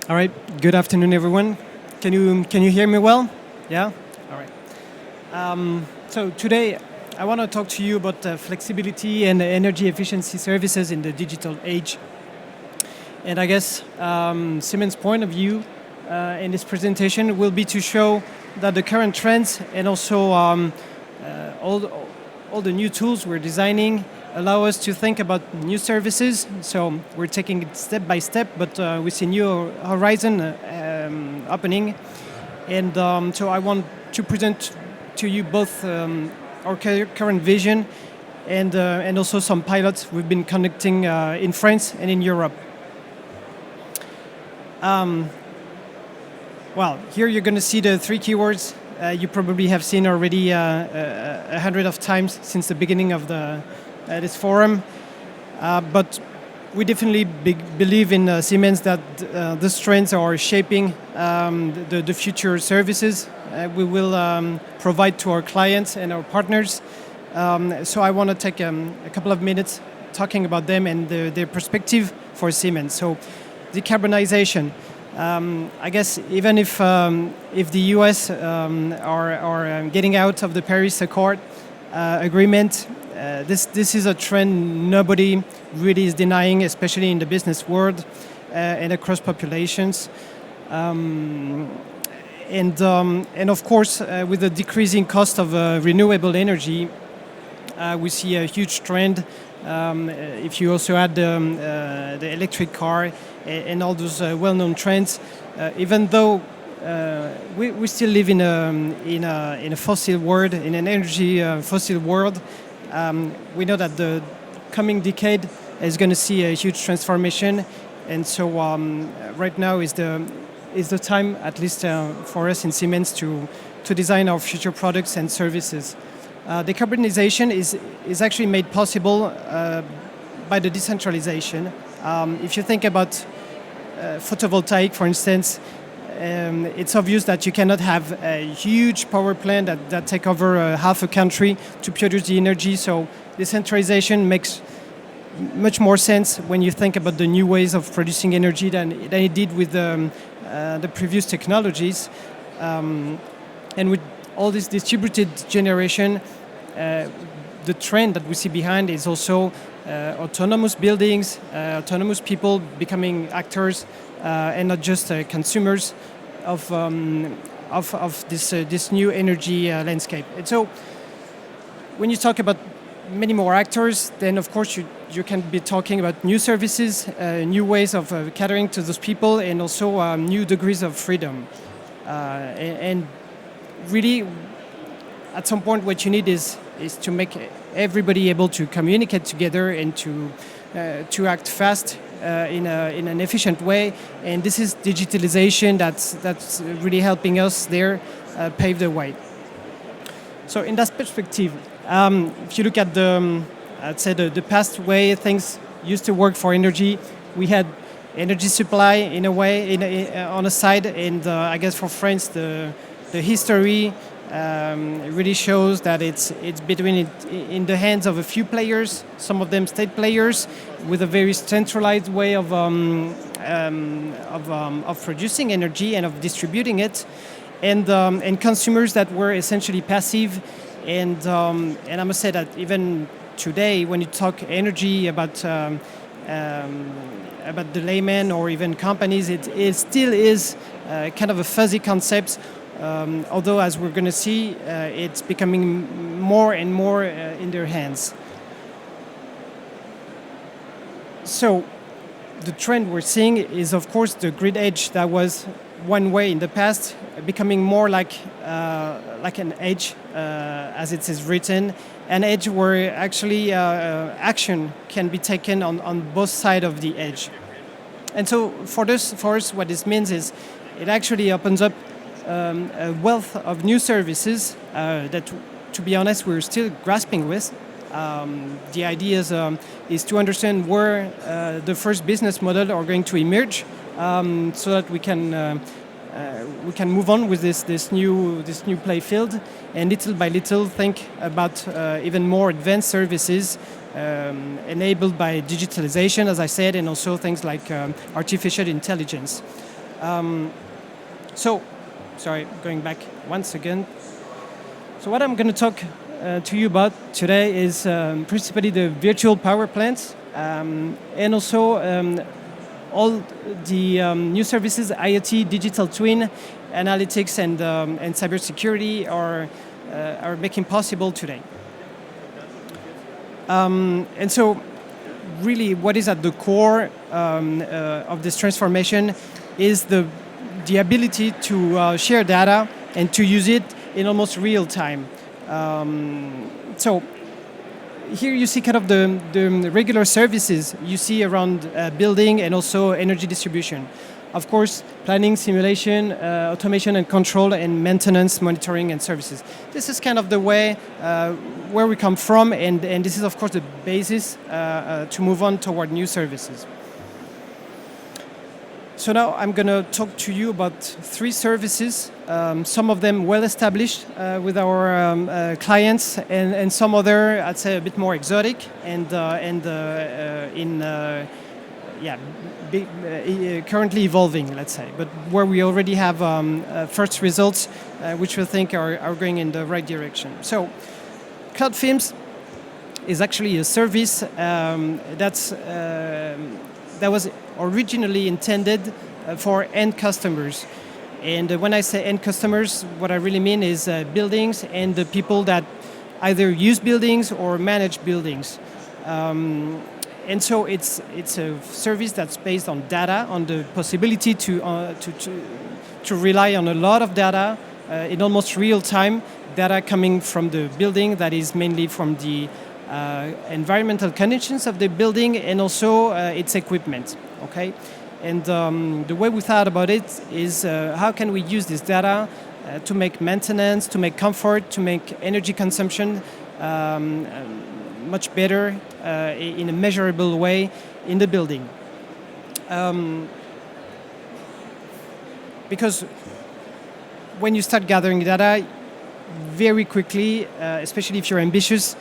All right. Good afternoon, everyone. Can you hear me well? Yeah. All right. So today I want to talk to you about flexibility and energy efficiency services in the digital age. And I guess Siemens' point of view in this presentation will be to show that the current trends and also all the new tools we're designing allow us to think about new services. So we're taking it step by step, but we see new horizon opening. And so I want to present to you both our current vision and also some pilots we've been conducting in France and in Europe. Well, here you're going to see the three keywords you probably have seen already 100 of times since the beginning of this forum. But we definitely believe in Siemens that these trends are shaping the future services we will provide to our clients and our partners. So I want to take a couple of minutes talking about them and their perspective for Siemens. So decarbonization. I guess even if the US are getting out of the Paris Accord agreement, this is a trend nobody really is denying, especially in the business world and across populations. And of course, with the decreasing cost of renewable energy, we see a huge trend. If you also add the electric car and all those well-known trends, even though we still live in a fossil world, in an energy fossil world, we know that the coming decade is going to see a huge transformation, and so right now is the time, at least for us in Siemens, to design our future products and services. Decarbonization is actually made possible by the decentralization. If you think about photovoltaic, for instance, it's obvious that you cannot have a huge power plant that take over half a country to produce the energy. So decentralization makes much more sense when you think about the new ways of producing energy than it did with the previous technologies. And with all this distributed generation, the trend that we see behind is also autonomous buildings, autonomous people becoming actors and not just consumers of this new energy landscape. And so when you talk about many more actors, then of course you can be talking about new services, new ways of catering to those people, and also new degrees of freedom. And really, at some point, what you need is to make everybody able to communicate together and to act fast in an efficient way. And this is digitalization that's really helping us there pave the way. So in that perspective, if you look at the past way things used to work for energy, we had energy supply in a way on a side, and I guess for France the history really shows that it's between in the hands of a few players, some of them state players, with a very centralized way of producing energy and of distributing it, and consumers that were essentially passive. And I must say that even today, when you talk energy about the layman or even companies, it still is kind of a fuzzy concept. Although, as we're going to see, it's becoming more and more in their hands. So the trend we're seeing is, of course, the grid edge that was one way in the past, becoming more like an edge, as it is written, an edge where actually action can be taken on both sides of the edge. And so for us, what this means is it actually opens up a wealth of new services that, to be honest, we're still grasping with. The idea is to understand where the first business model are going to emerge, so that we can move on with this new play field, and little by little think about even more advanced services enabled by digitalization, as I said, and also things like artificial intelligence. So, sorry, going back once again. So what I'm going to talk to you about today is principally the virtual power plants and also all the new services, IoT, digital twin, analytics, and cybersecurity are making possible today. And so, really, what is at the core of this transformation is the ability to share data and to use it in almost real time. So here you see kind of the regular services you see around building and also energy distribution. Of course, planning, simulation, automation and control, and maintenance, monitoring and services. This is kind of the way where we come from, and this is of course the basis to move on toward new services. So now I'm going to talk to you about 3 services, some of them well established with our clients, and some other, I'd say, a bit more exotic and currently evolving, let's say, but where we already have first results which we think are going in the right direction. So Cloud Films is actually a service that was originally intended for end customers. And when I say end customers, what I really mean is buildings and the people that either use buildings or manage buildings. And so it's a service that's based on data, on the possibility to rely on a lot of data in almost real time, data coming from the building, that is mainly from the environmental conditions of the building and also its equipment. Okay, and the way we thought about it is how can we use this data to make maintenance, to make comfort, to make energy consumption much better in a measurable way in the building. Because when you start gathering data, very quickly, especially if you're ambitious,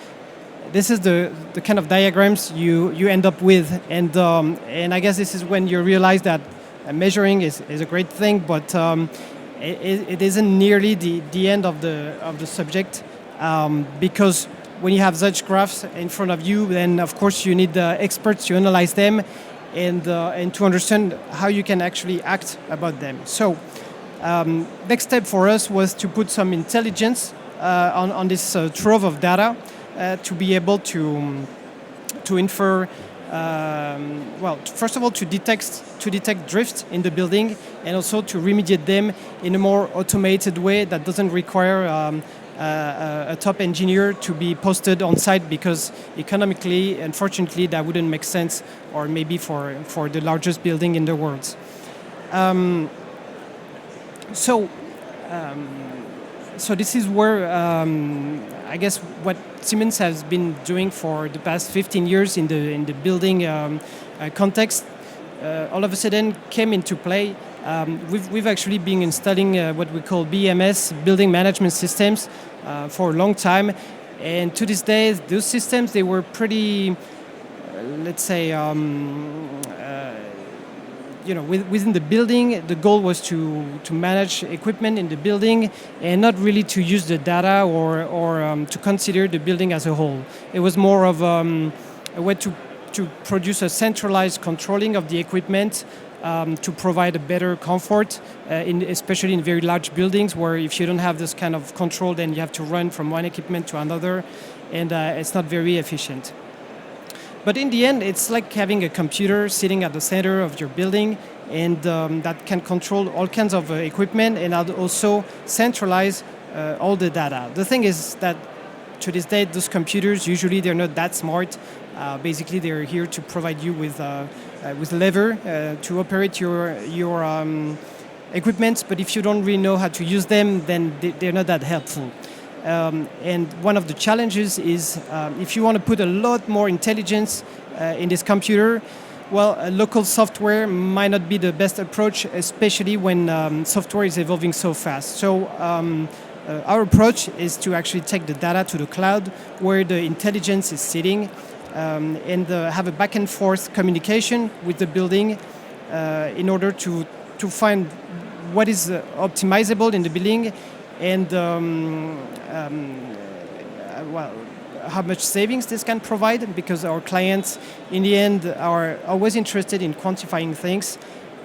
this is the kind of diagrams you end up with, and I guess this is when you realize that measuring is a great thing, but it isn't nearly the end of the subject, because when you have such graphs in front of you, then of course you need experts to analyze them and to understand how you can actually act about them. So next step for us was to put some intelligence on this trove of data. To be able to infer, first of all, to detect drift in the building, and also to remediate them in a more automated way that doesn't require a top engineer to be posted on site, because economically, unfortunately, that wouldn't make sense, or maybe for the largest building in the world. So this is where I guess what Siemens has been doing for the past 15 years in the building context all of a sudden came into play. We've actually been installing what we call BMS, building management systems, for a long time, and to this day those systems, they were pretty, let's say, within the building, the goal was to manage equipment in the building and not really to use the data or to consider the building as a whole. It was more of a way to produce a centralized controlling of the equipment, to provide a better comfort, especially in very large buildings, where if you don't have this kind of control, then you have to run from one equipment to another, and it's not very efficient. But in the end, it's like having a computer sitting at the center of your building, and that can control all kinds of equipment and also centralize all the data. The thing is that to this day, those computers, usually they're not that smart. Basically, they're here to provide you with lever to operate your equipment, but if you don't really know how to use them, then they're not that helpful. And one of the challenges is if you want to put a lot more intelligence in this computer, well, local software might not be the best approach, especially when software is evolving so fast. So our approach is to actually take the data to the cloud, where the intelligence is sitting, and have a back and forth communication with the building in order to to find what is optimizable in the building, and well, how much savings this can provide, because our clients in the end are always interested in quantifying things,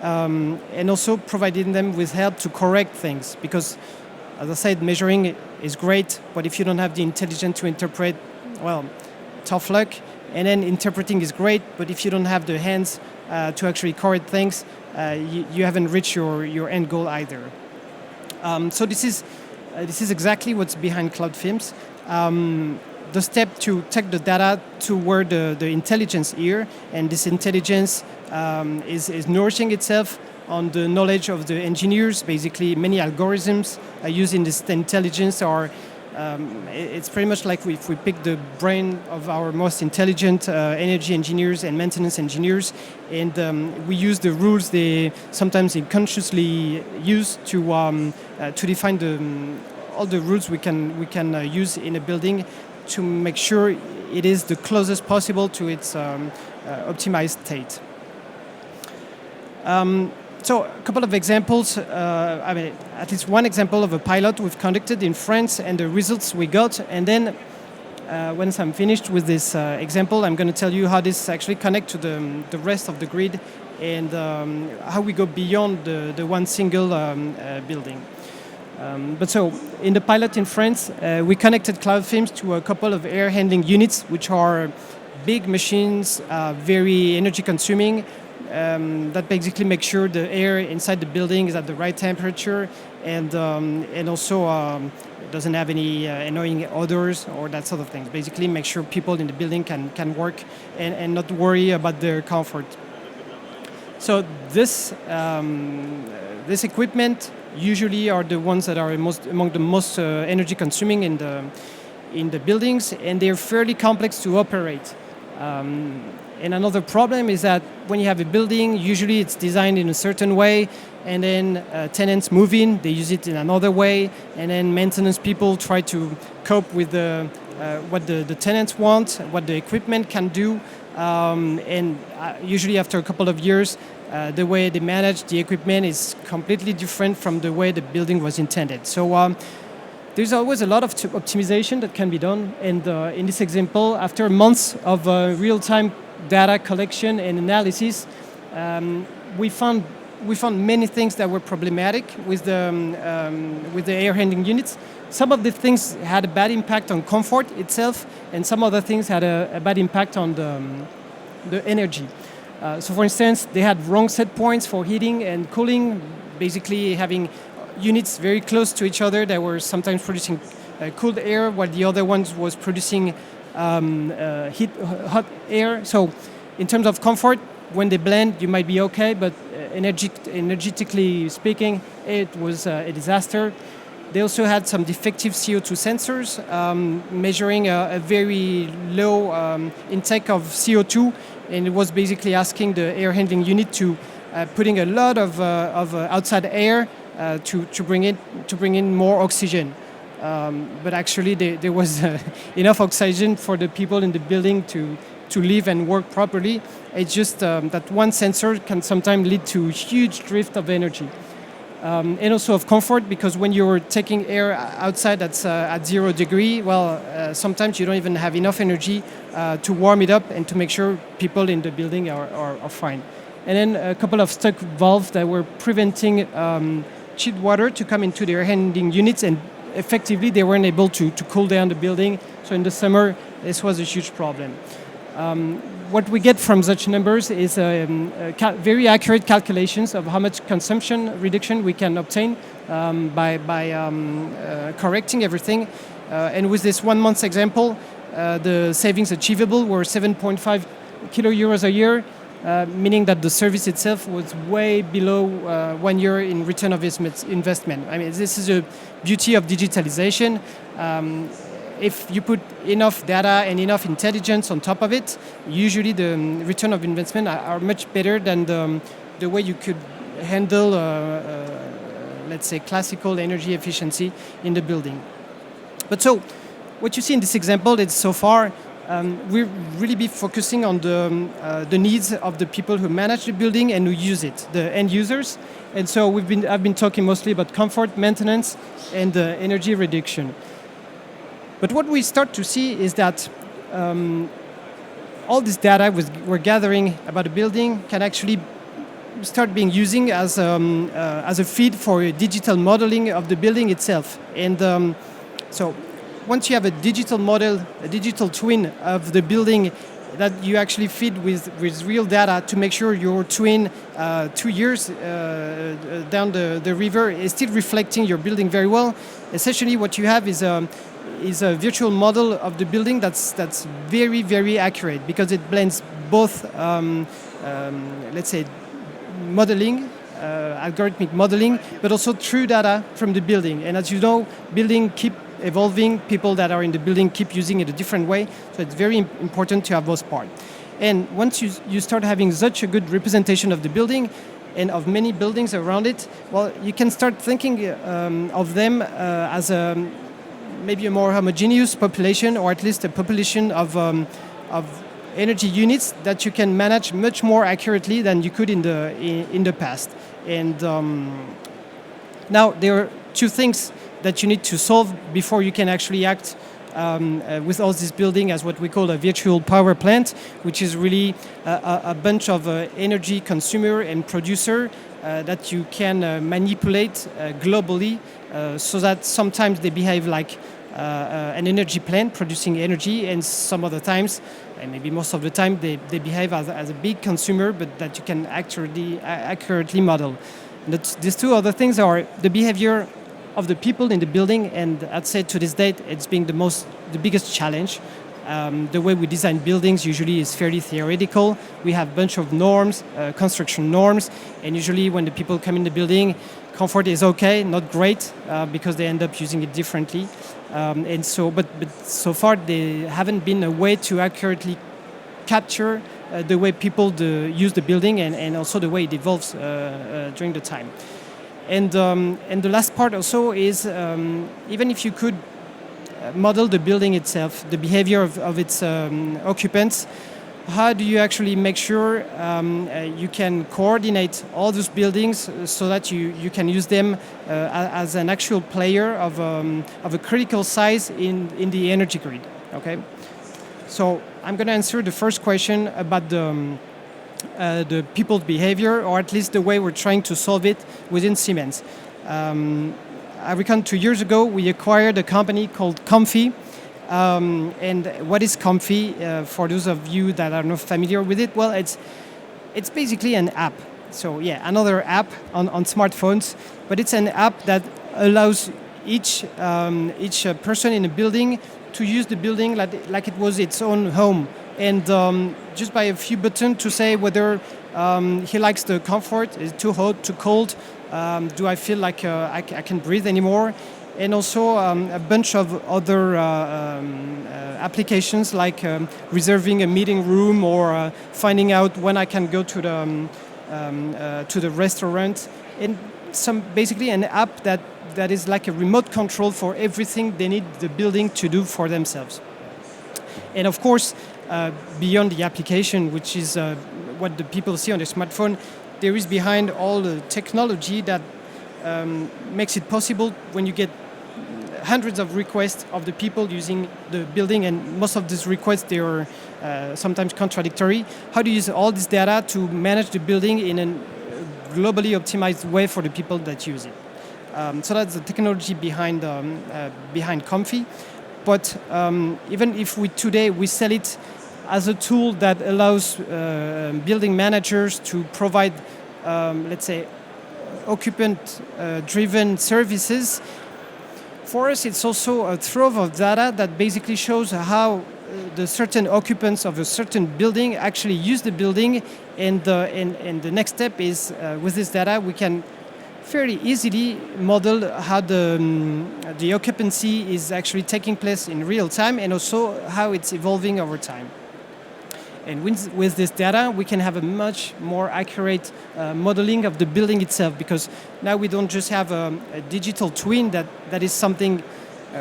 and also providing them with help to correct things, because as I said, measuring is great, but if you don't have the intelligence to interpret, well, tough luck. And then interpreting is great, but if you don't have the hands to actually correct things, you haven't reached your end goal either. So this is exactly what's behind Cloud Films. The step to take the data to where the intelligence is, and this intelligence is nourishing itself on the knowledge of the engineers. Basically, many algorithms are using this intelligence, or it's pretty much like if we pick the brain of our most intelligent energy engineers and maintenance engineers, and we use the rules they sometimes unconsciously use to define all the rules we can use in a building to make sure it is the closest possible to its optimized state. So a couple of examples, at least one example of a pilot we've conducted in France and the results we got. And then once I'm finished with this example, I'm going to tell you how this actually connects to the rest of the grid, and how we go beyond the one single building. But so in the pilot in France, we connected Cloud Films to a couple of air handling units, which are big machines, very energy consuming, that basically make sure the air inside the building is at the right temperature, and also doesn't have any annoying odors or that sort of things. Basically make sure people in the building can work and not worry about their comfort. So this equipment usually are the ones that are among the most energy consuming in the buildings, and they're fairly complex to operate. And another problem is that when you have a building, usually it's designed in a certain way, and then tenants move in, they use it in another way, and then maintenance people try to cope with what the tenants want, what the equipment can do, and usually after a couple of years, the way they manage the equipment is completely different from the way the building was intended. So there's always a lot of optimization that can be done, and in this example, after months of real-time data collection and analysis, we found many things that were problematic with the air handling units. Some of the things had a bad impact on comfort itself, and some other things had a bad impact on the energy. So for instance, they had wrong set points for heating and cooling, basically having units very close to each other that were sometimes producing cooled air, while the other ones was producing hot air. So in terms of comfort, when they blend, you might be okay, but energetically speaking, it was a disaster. They also had some defective CO2 sensors measuring a very low intake of CO2, and it was basically asking the air handling unit to putting a lot of outside air to bring in more oxygen. But actually, there was enough oxygen for the people in the building to live and work properly. It's just that one sensor can sometimes lead to huge drift of energy. And also of comfort, because when you're taking air outside that's at 0 degree, sometimes you don't even have enough energy to warm it up and to make sure people in the building are fine. And then a couple of stuck valves that were preventing chilled water to come into the air handling units, and effectively they weren't able to cool down the building. So in the summer, this was a huge problem. What we get from such numbers is very accurate calculations of how much consumption reduction we can obtain by correcting everything. And with this 1 month example, the savings achievable were 7.5 kilo euros a year, meaning that the service itself was way below 1 year in return of investment. I mean, this is a beauty of digitalization. If you put enough data and enough intelligence on top of it, usually the return of investment are much better than the way you could handle, let's say, classical energy efficiency in the building. But so, what you see in this example is so far we'll really be focusing on the needs of the people who manage the building and who use it, the end users. And so I've been talking mostly about comfort, maintenance, and energy reduction. But what we start to see is that all this data we're gathering about a building can actually start being using as a feed for a digital modeling of the building itself. And so once you have a digital model, a digital twin of the building that you actually feed with real data to make sure your twin 2 years down the river is still reflecting your building very well, essentially what you have is a virtual model of the building that's very, very accurate because it blends both, let's say, modeling, algorithmic modeling, but also true data from the building. And as you know, building keep evolving, people that are in the building keep using it a different way, so it's very important to have both parts. And once you start having such a good representation of the building and of many buildings around it, well, you can start thinking of them as maybe a more homogeneous population, or at least a population of energy units that you can manage much more accurately than you could in the past. And now there are two things that you need to solve before you can actually act with all this building as what we call a virtual power plant, which is really a bunch of energy consumer and producer that you can manipulate globally so that sometimes they behave like an energy plant producing energy, and some other times, and maybe most of the time, they behave as a big consumer, but that you can accurately model. And these two other things are the behavior of the people in the building, and I'd say to this date it's been the biggest challenge. The way we design buildings usually is fairly theoretical. We have a bunch of norms, construction norms, and usually when the people come in the building, comfort is okay, not great, because they end up using it differently. And so, but so far there haven't been a way to accurately capture the way people use the building and also the way it evolves during the time. And the last part also is, even if you could model the building itself, the behavior of its occupants, how do you actually make sure you can coordinate all those buildings so that you can use them as an actual player of a critical size in the energy grid? Okay, so I'm going to answer the first question about the people's behavior, or at least the way we're trying to solve it within Siemens. I reckon 2 years ago we acquired a company called Comfy. And what is Comfy? For those of you that are not familiar with it, well, it's basically an app. So yeah, another app on smartphones, but it's an app that allows each person in a building to use the building like it was its own home. And just by a few buttons to say whether he likes the comfort, is it too hot, too cold, do I feel like I can breathe anymore? And also a bunch of other applications like reserving a meeting room or finding out when I can go to the restaurant. And basically an app that is like a remote control for everything they need the building to do for themselves. And of course, beyond the application, which is what the people see on their smartphone, there is behind all the technology that makes it possible when you get hundreds of requests of the people using the building, and most of these requests, they are sometimes contradictory. How do you use all this data to manage the building in a globally optimized way for the people that use it? So that's the technology behind Comfy. But even if today we sell it as a tool that allows building managers to provide, let's say, occupant-driven services, for us it's also a trove of data that basically shows how the certain occupants of a certain building actually use the building, and the next step is with this data we can fairly easily model how the occupancy is actually taking place in real time, and also how it's evolving over time. And with this data, we can have a much more accurate modeling of the building itself, because now we don't just have a digital twin that is something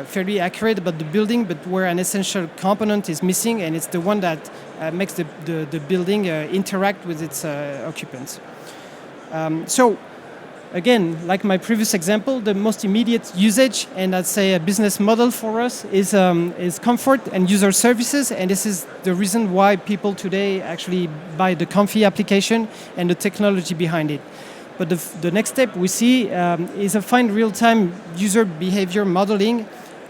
fairly accurate about the building, but where an essential component is missing, and it's the one that makes the building interact with its occupants. So again, like my previous example, the most immediate usage and I'd say a business model for us is comfort and user services, and this is the reason why people today actually buy the Comfy application and the technology behind it. But the next step we see is a fine real-time user behavior modeling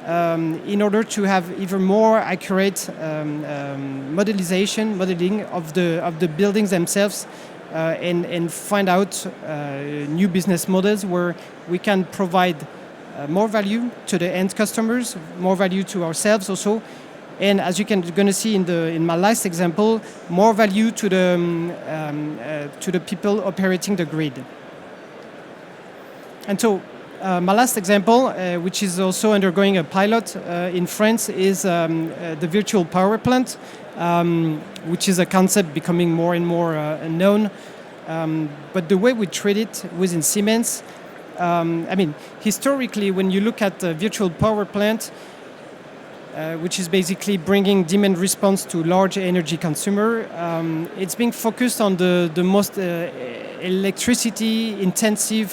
in order to have even more accurate modeling of the buildings themselves. And find out new business models where we can provide more value to the end customers, more value to ourselves also, and as you can gonna see in my last example, more value to the people operating the grid. And so my last example, which is also undergoing a pilot in France, is the virtual power plant. Which is a concept becoming more and more known. But the way we treat it within Siemens, historically, when you look at the virtual power plant, which is basically bringing demand response to large energy consumer, it's being focused on the most electricity-intensive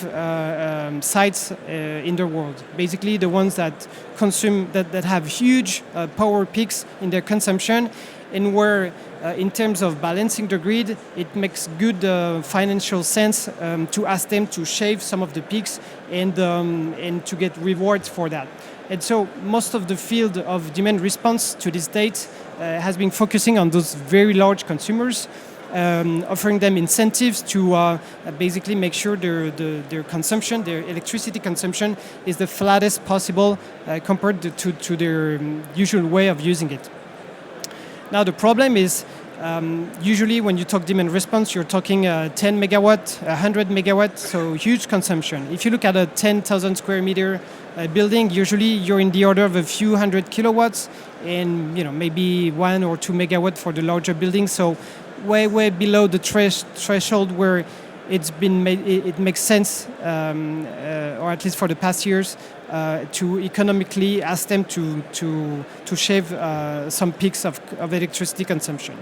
sites in the world. Basically, the ones that consume that have huge power peaks in their consumption, and where, in terms of balancing the grid, it makes good financial sense to ask them to shave some of the peaks and to get rewards for that. And so most of the field of demand response to this date has been focusing on those very large consumers, offering them incentives to basically make sure their consumption, their electricity consumption, is the flattest possible compared to their usual way of using it. Now the problem is, usually when you talk demand response, you're talking 10 megawatt, 100 megawatt, so huge consumption. If you look at a 10,000 square meter building, usually you're in the order of a few hundred kilowatts, and maybe 1 or 2 megawatt for the larger buildings. So way below the threshold where it's been made, it makes sense, or at least for the past years, to economically ask them to shave some peaks of electricity consumption.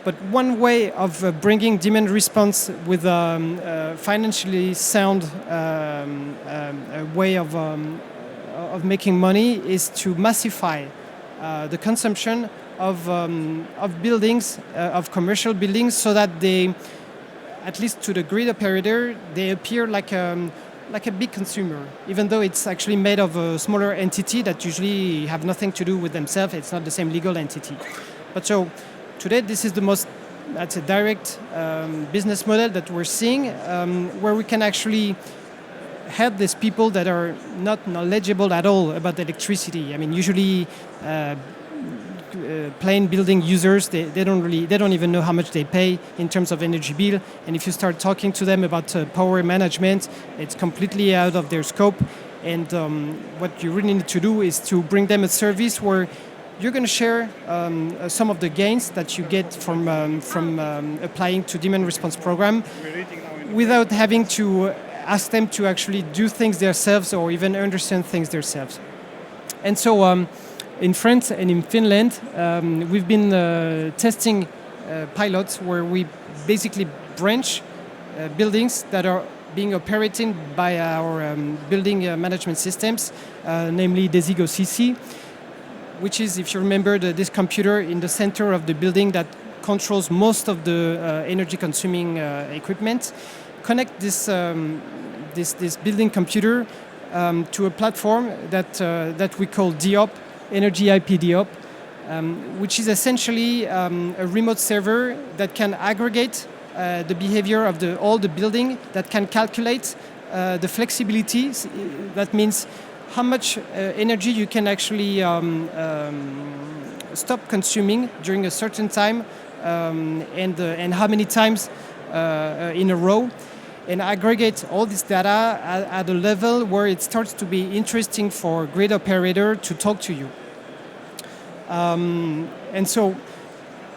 But one way of bringing demand response with a financially sound way of making money is to massify the consumption of buildings, of commercial buildings, so that they, at least to the grid operator, they appear like a big consumer, even though it's actually made of a smaller entity that usually have nothing to do with themselves. It's not the same legal entity. But so today, this is the most, that's a direct business model that we're seeing, where we can actually help these people that are not knowledgeable at all about electricity. Usually plain building users, they don't even know how much they pay in terms of energy bill. And if you start talking to them about power management, it's completely out of their scope. And what you really need to do is to bring them a service where you're going to share some of the gains that you get from applying to demand response program, without having to ask them to actually do things themselves or even understand things themselves. And so in France and in Finland, we've been testing pilots where we basically branch buildings that are being operated by our building management systems, namely Desigo CC, which is, if you remember, this computer in the center of the building that controls most of the energy-consuming equipment. Connect this building computer to a platform that we call DOP, Energy IP DOP, which is essentially a remote server that can aggregate the behavior of all the building, that can calculate the flexibility. That means how much energy you can actually stop consuming during a certain time, and how many times in a row, and aggregate all this data at a level where it starts to be interesting for grid operator to talk to you. And so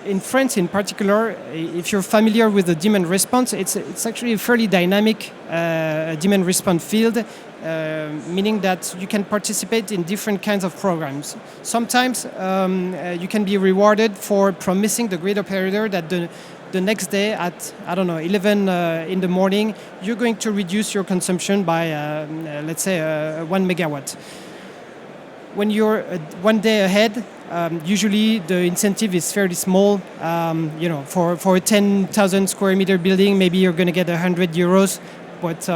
in France in particular, if you're familiar with the demand response, it's actually a fairly dynamic demand response field. meaning that you can participate in different kinds of programs. Sometimes you can be rewarded for promising the grid operator that the next day at, I don't know, 11 in the morning, you're going to reduce your consumption by, let's say, 1 megawatt. When you're one day ahead, usually the incentive is fairly small. For a 10,000 square meter building, maybe you're going to get 100 euros, but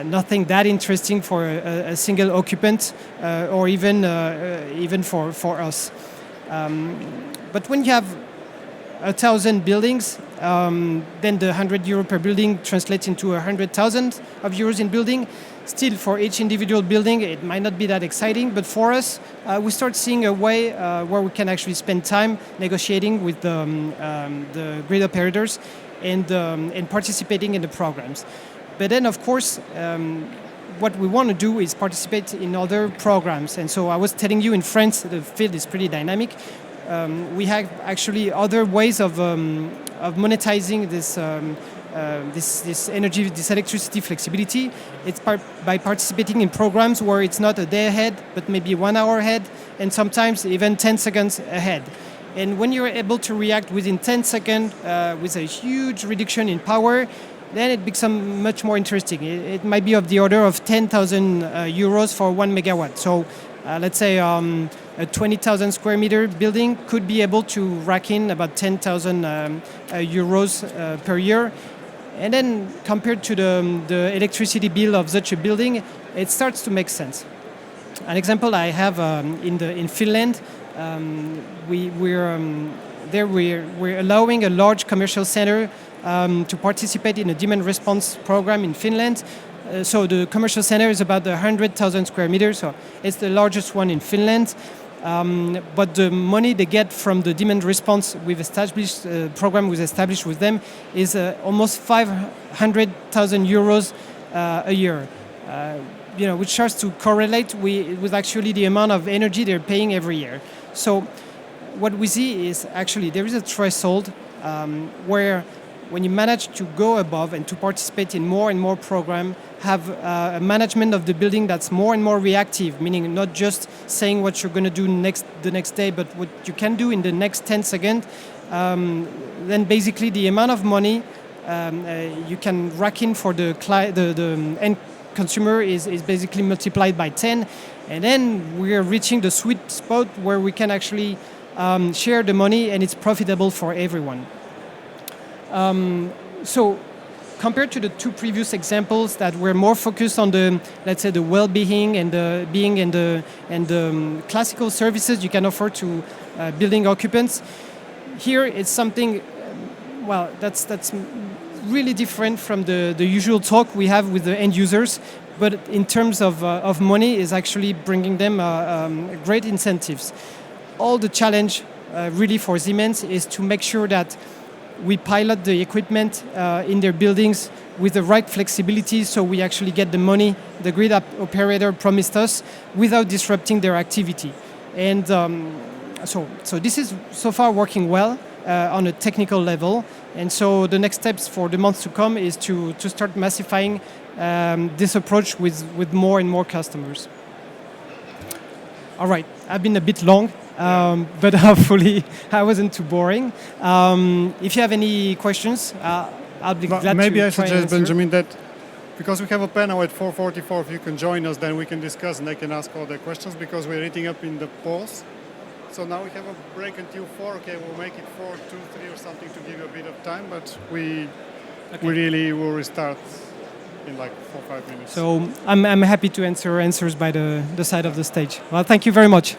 nothing that interesting for a single occupant, or even for us. But when you have 1,000 buildings, then the 100 euro per building translates into 100,000 of euros in building. Still, for each individual building, it might not be that exciting, but for us, we start seeing a way where we can actually spend time negotiating with the grid operators and participating in the programs. But then, of course, what we want to do is participate in other programs. And so I was telling you, in France, the field is pretty dynamic. We have actually other ways of monetizing this energy, this electricity flexibility. It's by participating in programs where it's not a day ahead, but maybe 1 hour ahead, and sometimes even 10 seconds ahead. And when you're able to react within 10 seconds with a huge reduction in power, then it becomes much more interesting. It might be of the order of 10,000 euros for 1 megawatt. So let's say a 20,000 square meter building could be able to rack in about 10,000 euros per year. And then compared to the electricity bill of such a building, it starts to make sense. An example I have in Finland, we're allowing a large commercial center to participate in a demand response program in Finland. So the commercial center is about 100,000 square meters, so it's the largest one in Finland. But the money they get from the demand response we've established, program we've established with them, is almost 500,000 euros a year. Which starts to correlate with actually the amount of energy they're paying every year. So what we see is actually there is a threshold where when you manage to go above and to participate in more and more programs, have a management of the building that's more and more reactive, meaning not just saying what you're going to do the next day, but what you can do in the next 10 seconds, then basically the amount of money you can rack in for the end consumer is basically multiplied by 10. And then we are reaching the sweet spot where we can actually share the money and it's profitable for everyone. So compared to the two previous examples that were more focused on the, let's say, the well-being and the being and the classical services you can offer to building occupants, here it's something, that's really different from the usual talk we have with the end users, but in terms of money is actually bringing them great incentives. All the challenge really for Siemens is to make sure that we pilot the equipment in their buildings with the right flexibility so we actually get the money the grid operator promised us without disrupting their activity. And so this is so far working well on a technical level. And so the next steps for the months to come is to start massifying this approach with more and more customers. All right, I've been a bit long. But hopefully I wasn't too boring. If you have any questions, I'll be glad to try and maybe I answer. suggest, Benjamin, that because we have a panel at 4:44, if you can join us, then we can discuss and they can ask all their questions because we're eating up in the polls. So now we have a break until 4. Okay, we'll make it 4, 2, 3 or something to give you a bit of time, but we really will restart in like 4 or 5 minutes. So I'm happy to answer answers by the side of the stage. Well, thank you very much.